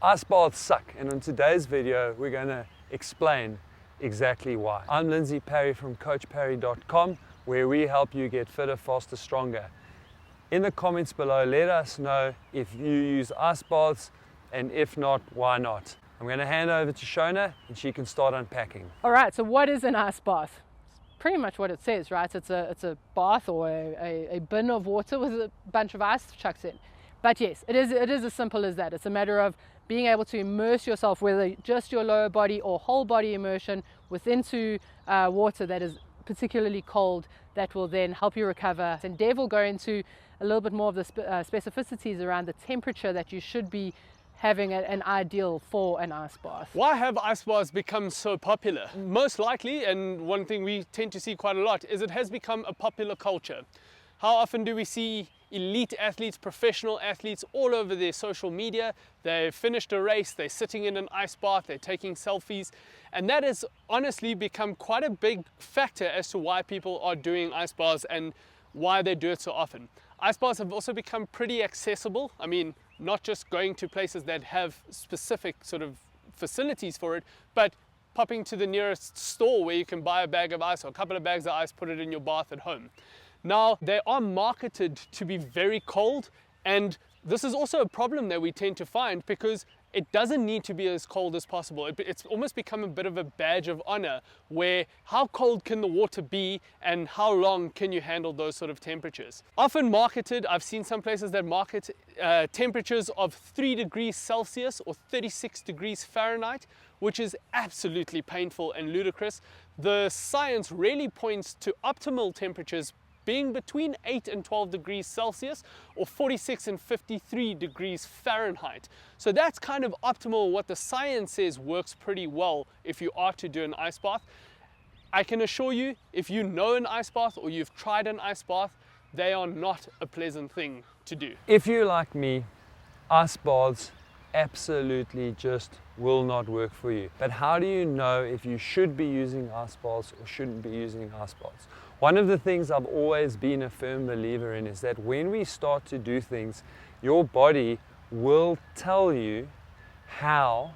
Ice baths suck, and in today's video we're going to explain exactly why. I'm Parry from coachparry.com, where we help you get fitter, faster, stronger. In the comments below, let us know if you use ice baths, and if not, why not. I'm going to hand over to Shona and she can start unpacking. All right, so what is an ice bath? It's pretty much what it says, right? It's a bath or a bin of water with a bunch of ice chucked in. But yes, it is as simple as that. It's a matter of being able to immerse yourself, whether just your lower body or whole body immersion, into water that is particularly cold, that will then help you recover. And Dev will go into a little bit more of the specificities around the temperature that you should be having an ideal for an ice bath. Why have ice baths become so popular? Most likely, and one thing we tend to see quite a lot, is it has become a popular culture. How often do we see elite athletes, professional athletes all over their social media? They've finished a race, they're sitting in an ice bath, they're taking selfies, and that has honestly become quite a big factor as to why people are doing ice baths and why they do it so often. Ice baths have also become pretty accessible. I mean, not just going to places that have specific sort of facilities for it, but popping to the nearest store where you can buy a bag of ice or a couple of bags of ice, put it in your bath at home. Now, they are marketed to be very cold, and this is also a problem that we tend to find because it doesn't need to be as cold as possible. It's almost become a bit of a badge of honor, where how cold can the water be and how long can you handle those sort of temperatures. Often marketed, I've seen some places that market temperatures of 3 degrees Celsius or 36 degrees Fahrenheit, which is absolutely painful and ludicrous. The science really points to optimal temperatures being between 8 and 12 degrees Celsius or 46 and 53 degrees Fahrenheit. So that's kind of optimal. What the science says works pretty well if you are to do an ice bath. I can assure you, if you know an ice bath or you've tried an ice bath, they are not a pleasant thing to do. If you're like me, ice baths absolutely just will not work for you. But how do you know if you should be using ice baths or shouldn't be using ice baths? One of the things I've always been a firm believer in is that when we start to do things, your body will tell you how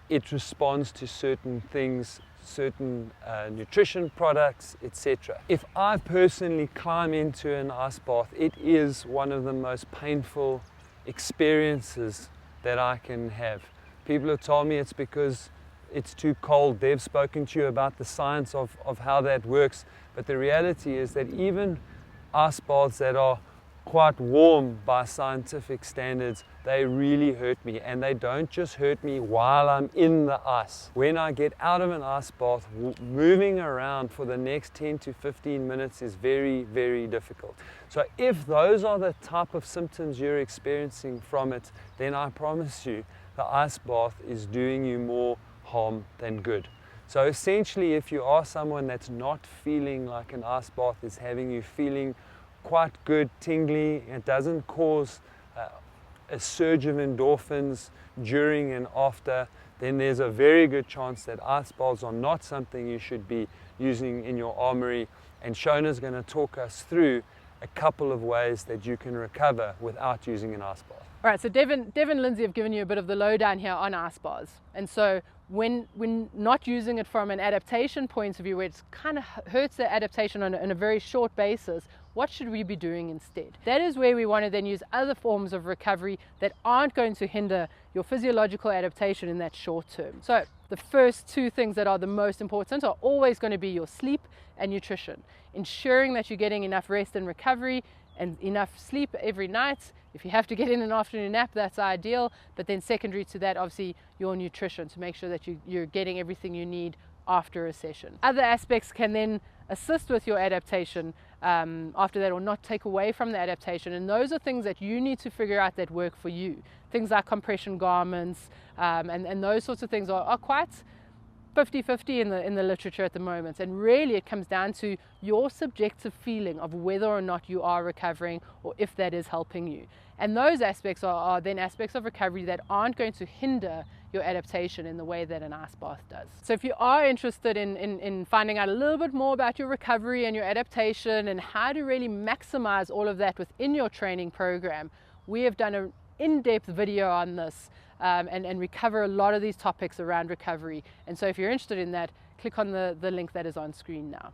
it responds to certain things, certain nutrition products, etc. If I personally climb into an ice bath, it is one of the most painful experiences that I can have. People have told me it's because it's too cold. They've spoken to you about the science of how that works, but the reality is that even ice baths that are quite warm by scientific standards, they really hurt me, and they don't just hurt me while I'm in the ice. When I get out of an ice bath, moving around for the next 10 to 15 minutes is very, very difficult. So if those are the type of symptoms you're experiencing from it, then I promise you the ice bath is doing you more harm than good. So essentially, if you are someone that's not feeling like an ice bath is having you feeling quite good, tingly, it doesn't cause a surge of endorphins during and after, then there's a very good chance that ice baths are not something you should be using in your armory. And Shona's going to talk us through a couple of ways that you can recover without using an ice bath. All right, so Devin and Lindsay have given you a bit of the lowdown here on ice baths. And so when not using it from an adaptation point of view, where it kind of hurts the adaptation on a very short basis, what should we be doing instead? That is where we want to then use other forms of recovery that aren't going to hinder your physiological adaptation in that short term. So the first two things that are the most important are always going to be your sleep and nutrition. Ensuring that you're getting enough rest and recovery and enough sleep every night. If you have to get in an afternoon nap, that's ideal. But then secondary to that, obviously, your nutrition, to make sure that you're getting everything you need after a session. Other aspects can then assist with your adaptation after that, or not take away from the adaptation. And those are things that you need to figure out that work for you. Things like compression garments and those sorts of things are quite 50-50 in the literature at the moment, and really it comes down to your subjective feeling of whether or not you are recovering or if that is helping you. And those aspects are then aspects of recovery that aren't going to hinder your adaptation in the way that an ice bath does. So if you are interested in finding out a little bit more about your recovery and your adaptation and how to really maximize all of that within your training program, we have done an in-depth video on this and we cover a lot of these topics around recovery. And so if you're interested in that, click on the link that is on screen now.